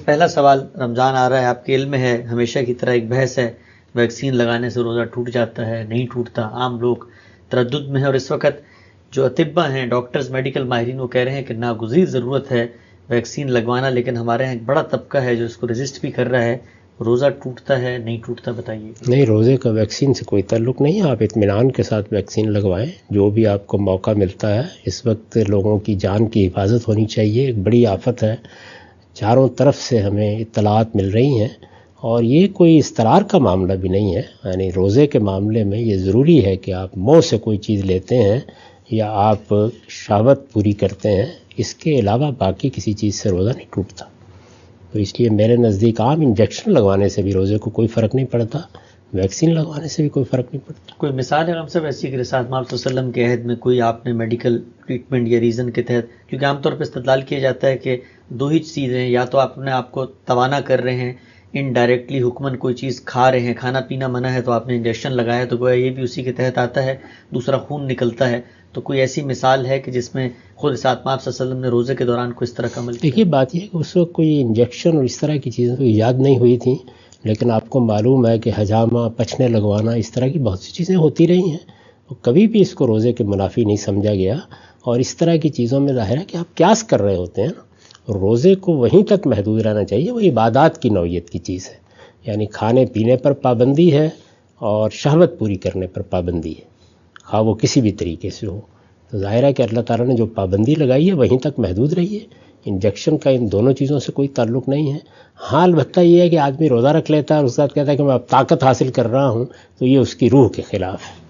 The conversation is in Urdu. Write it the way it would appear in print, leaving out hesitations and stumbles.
پہلا سوال، رمضان آ رہا ہے، آپ کے علم میں ہے ہمیشہ کی طرح ایک بحث ہے، ویکسین لگانے سے روزہ ٹوٹ جاتا ہے نہیں ٹوٹتا، عام لوگ تردد میں ہیں، اور اس وقت جو اطباء ہیں، ڈاکٹرز، میڈیکل ماہرین، وہ کہہ رہے ہیں کہ ناگزیر ضرورت ہے ویکسین لگوانا، لیکن ہمارے یہاں ایک بڑا طبقہ ہے جو اس کو ریزسٹ بھی کر رہا ہے۔ روزہ ٹوٹتا ہے نہیں ٹوٹتا، بتائیے۔ نہیں، روزے کا ویکسین سے کوئی تعلق نہیں ہے، آپ اطمینان کے ساتھ ویکسین لگوائیں، جو بھی آپ کو موقع ملتا ہے۔ اس وقت لوگوں کی جان کی حفاظت ہونی چاہیے، ایک بڑی آفت ہے، چاروں طرف سے ہمیں اطلاعات مل رہی ہیں، اور یہ کوئی استرار کا معاملہ بھی نہیں ہے۔ یعنی روزے کے معاملے میں یہ ضروری ہے کہ آپ منہ سے کوئی چیز لیتے ہیں یا آپ شہوت پوری کرتے ہیں، اس کے علاوہ باقی کسی چیز سے روزہ نہیں ٹوٹتا۔ تو اس لیے میرے نزدیک عام انجیکشن لگوانے سے بھی روزے کو کوئی فرق نہیں پڑتا، ویکسین لگوانے سے بھی کوئی فرق نہیں پڑتا۔ کوئی مثال ہے ہم سب ایسی کہ رسالت محمد صلی اللہ علیہ وسلم کے عہد میں کوئی آپ نے میڈیکل ٹریٹمنٹ یا ریزن کے تحت، کیونکہ عام طور پہ استدلال کیا جاتا ہے کہ دو ہی چیزیں، یا تو آپ اپنے آپ کو توانا کر رہے ہیں، انڈائریکٹلی حکمن کوئی چیز کھا رہے ہیں، کھانا پینا منع ہے تو آپ نے انجیکشن لگایا تو گویا یہ بھی اسی کے تحت آتا ہے، دوسرا خون نکلتا ہے۔ تو کوئی ایسی مثال ہے کہ جس میں خود رسالت محمد صلی اللہ علیہ وسلم نے روزے کے دوران کوئی اس طرح کا عمل کیا؟ دیکھیے، بات یہ ہے کہ اس وقت کوئی انجیکشن اور اس طرح کی چیزیں تو ایجاد نہیں ہوئی تھیں، لیکن آپ کو معلوم ہے کہ حجامہ، پچھنے لگوانا، اس طرح کی بہت سی چیزیں ہوتی رہی ہیں، کبھی بھی اس کو روزے کے منافی نہیں سمجھا گیا۔ اور اس طرح کی چیزوں میں ظاہر ہے کہ آپ قیاس کر رہے ہوتے ہیں نا، روزے کو وہیں تک محدود رہنا چاہیے، وہ عبادات کی نوعیت کی چیز ہے، یعنی کھانے پینے پر پابندی ہے اور شہوت پوری کرنے پر پابندی ہے، خواہ وہ کسی بھی طریقے سے ہو۔ تو ظاہر ہے کہ اللہ تعالیٰ نے جو پابندی لگائی ہے وہیں تک محدود رہی ہے، انجیکشن کا ان دونوں چیزوں سے کوئی تعلق نہیں ہے۔ ہاں، البتہ یہ ہے کہ آدمی روزہ رکھ لیتا ہے اور اس کے بعد کہتا ہے کہ میں اب طاقت حاصل کر رہا ہوں، تو یہ اس کی روح کے خلاف ہے۔